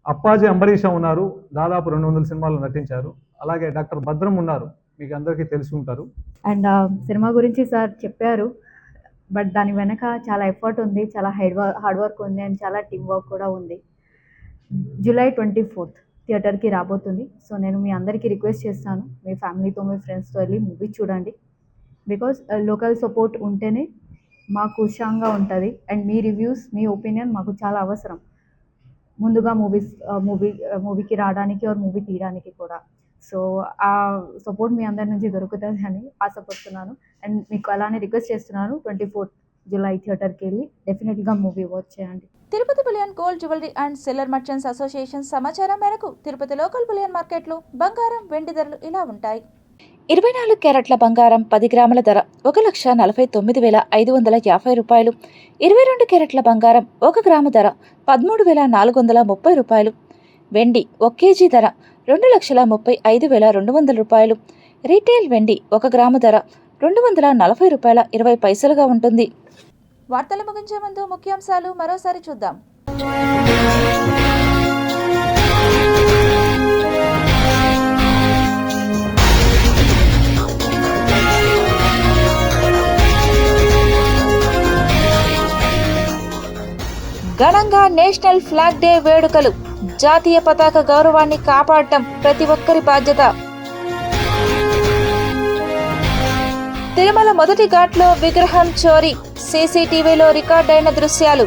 అప్పాజీ అంబరీష ఉన్నారు, దాదాపు 200 సినిమాలు నటించారు. అలాగే డాక్టర్ భద్రం ఉన్నారు, మీకు అందరికీ తెలిసి ఉంటారు. అండ్ సినిమా గురించి సార్ చెప్పారు, బట్ దాని వెనక చాలా ఎఫర్ట్ ఉంది, చాలా హార్డ్ వర్క్ ఉంది అండ్ చాలా టీమ్ వర్క్ కూడా ఉంది. జూలై 24th థియేటర్కి రాబోతుంది. సో నేను మీ అందరికీ రిక్వెస్ట్ చేస్తాను, మీ ఫ్యామిలీతో, మీ ఫ్రెండ్స్తో వెళ్ళి మూవీ చూడండి. బికాజ్ లోకల్ సపోర్ట్ ఉంటేనే మాకు ఉత్సాహంగా ఉంటుంది. And me reviews, me opinion మాకు చాలా అవసరం, ముందుగా మూవీకి రావడానికి ఆర్ మూవీ తీయడానికి కూడా. సో ఆ సపోర్ట్ మీ అందరి నుంచి దొరుకుతుంది అని ఆశపడుతున్నాను. అండ్ మీకు అలానే రిక్వెస్ట్ చేస్తున్నాను, 24th జూలై థియేటర్కి వెళ్ళి డెఫినెట్గా మూవీ వాచ్ చేయండి. Tirupati bullion gold jewellery and silver merchants association సమాచారం మేరకు తిరుపతి లోకల్ బులియన్ మార్కెట్లో బంగారం, వెండి ధరలు ఇలా ఉంటాయి. 24 క్యారెట్ల బంగారం 10 గ్రాముల ధర 1,49,550 రూపాయలు. 22 క్యారెట్ల బంగారం 1 గ్రాము ధర 13,430 రూపాయలు. వెండి 1 కేజీ ధర 2,35,200 రూపాయలు. రీటైల్ వెండి 1 గ్రాము ధర 240 రూపాయల 20 పైసలుగా ఉంటుంది. వార్తలు ముగించే ముందు ముఖ్యాంశాలు మరోసారి చూద్దాం. ఘనంగా నేషనల్ ఫ్లాగ్ డే వేడుకలు. జాతీయ పతాక గౌరవాన్ని కాపాడటం ప్రతి ఒక్కరి బాధ్యత. తిరుమల మొదటి ఘాట్లో విగ్రహం చోరీ. సీసీటీవీలో రికార్డైన దృశ్యాలు.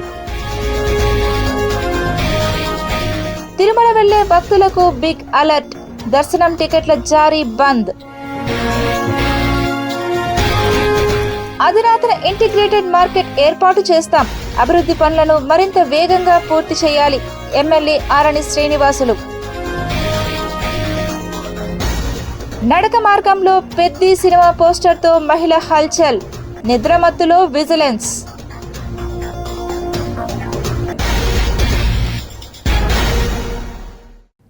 తిరుమల వెళ్లే భక్తులకు బిగ్ అలర్ట్, దర్శనం టికెట్ల జారీ బంద్. అధునాతన ఇంటిగ్రేటెడ్ మార్కెట్ ఏర్పాటు చేస్తాం, అభివృద్ధి పనులను మరింత వేగంగా పూర్తి చేయాలి. ఎమ్మెల్యే ఆరణి శ్రీనివాసులు. నడక మార్గంలో పెద్ది సినిమా పోస్టర్తో మహిళ హల్చల్, నిద్రమత్తులో విజిలెన్స్.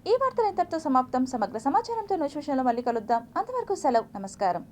ఈ వార్తలు ఇంతటితో సమాప్తం. సమగ్ర సమాచారంతో నిమిషంలో మళ్ళీ కలుద్దాం. అంతవరకు సెలవు. నమస్కారం.